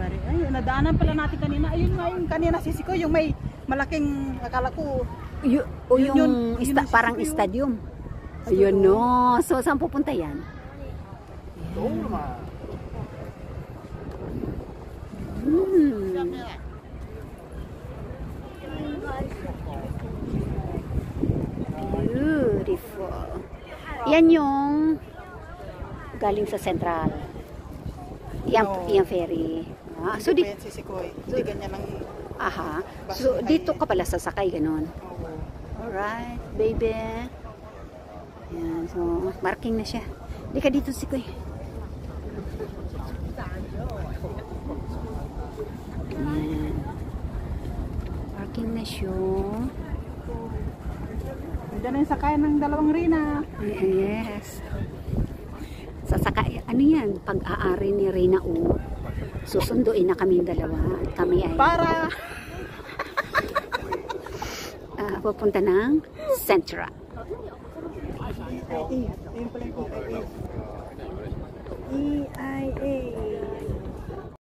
February. Ay, nadaanan pala natin kanina. Ayun nga yung kanina sisiko, yung may malaking, akala ko. Yung parang stadium. Ayun no. So, saan pupunta yan? Beautiful. Yan yung galing sa Central. Yung ferry. So, Sisikoy. Hindi ganyan ang... Aha. So, dito ka pala sasakay, ganun. Alright, baby. Yan. So, marking na siya. Hindi ka dito, Sikoy. Yan. Marking na siya. Diyan na yung sakayan ng dalawang Rina. Yes. Sasakay, ano yan? Pag-aari ni Rina O. Susunduin na kami dalawa. At kami ay... Para! pupunta ng Central.